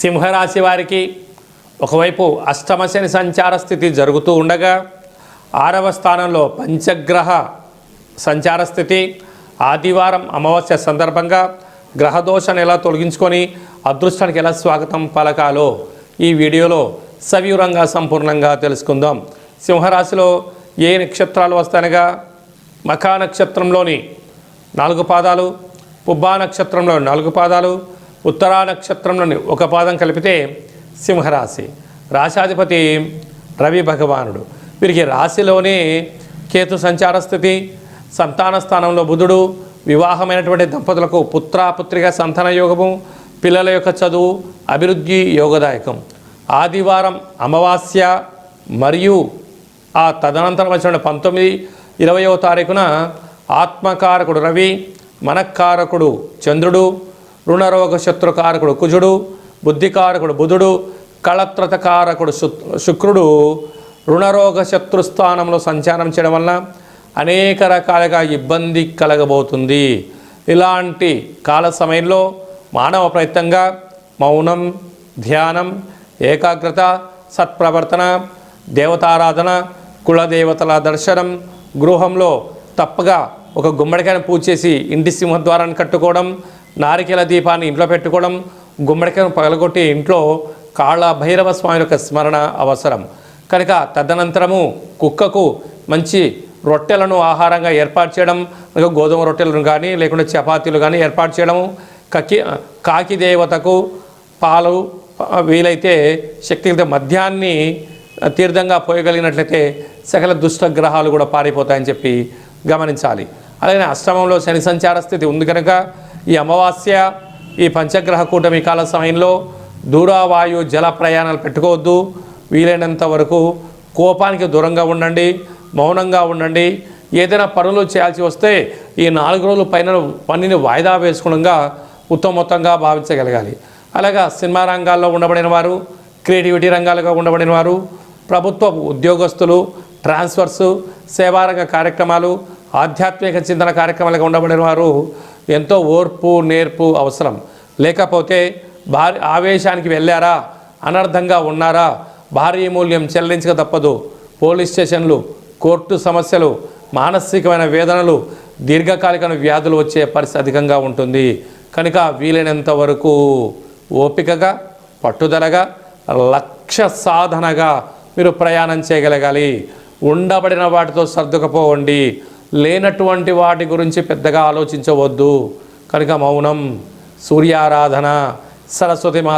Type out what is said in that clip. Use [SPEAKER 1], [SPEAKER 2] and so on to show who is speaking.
[SPEAKER 1] సింహరాశి వారికి ఒకవైపు అష్టమ శని సంచార స్థితి జరుగుతూ ఉండగా 6వ స్థానంలో పంచగ్రహ సంచార స్థితి, ఆదివారం అమావాస్య సందర్భంగా గ్రహదోషాన్ని ఎలా తొలగించుకొని అదృష్టానికి ఎలా స్వాగతం పలకాలో ఈ వీడియోలో సవివరంగా సంపూర్ణంగా తెలుసుకుందాం. సింహరాశిలో ఏ నక్షత్రాలు వస్తాయనగా మఖా నక్షత్రంలోని 4 పాదాలు, పుబ్బా నక్షత్రంలో 4 పాదాలు, ఉత్తరా నక్షత్రంలోని 1 పాదం కలిపితే సింహరాశి. రాశాధిపతి రవి భగవానుడు. వీరికి రాశిలోనే కేతు సంచార స్థితి, సంతాన స్థానంలో బుధుడు, వివాహమైనటువంటి దంపతులకు పుత్రిక సంతాన యోగము, పిల్లల యొక్క చదువు అభివృద్ధి యోగదాయకం. ఆదివారం అమావాస్య మరియు ఆ తదనంతరం వచ్చిన 19, 20వ తారీఖున ఆత్మకారకుడు రవి, మనఃకారకుడు చంద్రుడు, రుణరోగ శత్రుకారకుడు కుజుడు, బుద్ధికారకుడు బుధుడు, కళత్రతకారకుడు శుక్రుడు రుణరోగ శత్రుస్థానంలో సంచారం చేయడం వలన అనేక రకాలుగా ఇబ్బంది కలగబోతుంది. ఇలాంటి కాల సమయంలో మానవ ప్రయత్నంగా మౌనం, ధ్యానం, ఏకాగ్రత, సత్ప్రవర్తన, దేవతారాధన, కులదేవతల దర్శనం, గృహంలో తప్పగా ఒక గుమ్మడికాయను పూజ చేసి ఇంటి సింహద్వారాన్ని కట్టుకోవడం, నారికేల దీపాన్ని ఇంట్లో పెట్టుకోవడం, గుమ్మడికాయను పగలగొట్టి ఇంట్లో కాళ్ళ భైరవ స్వామి యొక్క స్మరణ అవసరం. కనుక తదనంతరము కుక్కకు మంచి రొట్టెలను ఆహారంగా ఏర్పాటు చేయడం, గోధుమ రొట్టెలను కానీ లేకుంటే చపాతీలు కానీ ఏర్పాటు చేయడము, కాకి దేవతకు పాలు వీలైతే శక్తితో మద్యాన్ని తీర్థంగా పోయగలిగినట్లయితే సకల దుష్ట గ్రహాలు కూడా పారిపోతాయని చెప్పి గమనించాలి. అలాగే అష్టమంలో శని సంచార స్థితి ఉంది కనుక ఈ అమావాస్య, ఈ పంచగ్రహ కూటమి కాల సమయంలో దూరవాయు జల ప్రయాణాలు పెట్టుకోవద్దు. వీలైనంత వరకు కోపానికి దూరంగా ఉండండి, మౌనంగా ఉండండి. ఏదైనా పనులు చేయాల్సి వస్తే ఈ 4 రోజుల పైన పనిని వాయిదా వేసుకోవడంగా ఉత్తమోత్తంగా భావించగలగాలి. అలాగా సినిమా రంగాల్లో ఉండబడిన వారు, క్రియేటివిటీ రంగాలుగా ఉండబడిన వారు, ప్రభుత్వ ఉద్యోగస్తులు, ట్రాన్స్ఫర్సు, సేవారంగ కార్యక్రమాలు, ఆధ్యాత్మిక చింతన కార్యక్రమాలుగా ఉండబడిన వారు ఎంతో ఓర్పు నేర్పు అవసరం. లేకపోతే భారీ ఆవేశానికి వెళ్ళారా, అనర్థంగా ఉన్నారా, భారీ మూల్యం చెల్లించక తప్పదు. పోలీస్ స్టేషన్లు, కోర్టు సమస్యలు, మానసికమైన వేదనలు, దీర్ఘకాలిక వ్యాధులు వచ్చే పరిస్థితి అధికంగా ఉంటుంది. కనుక వీలైనంత వరకు ఓపికగా, పట్టుదలగా, లక్ష్య సాధనగా మీరు ప్రయాణం చేయగలగాలి. ఉండబడిన వాటితో సర్దుకపోవండి. లేనటువంటి వాటి గురించి పెద్దగా ఆలోచించవద్దు. కనుక మౌనం, సూర్యారాధన, సరస్వతి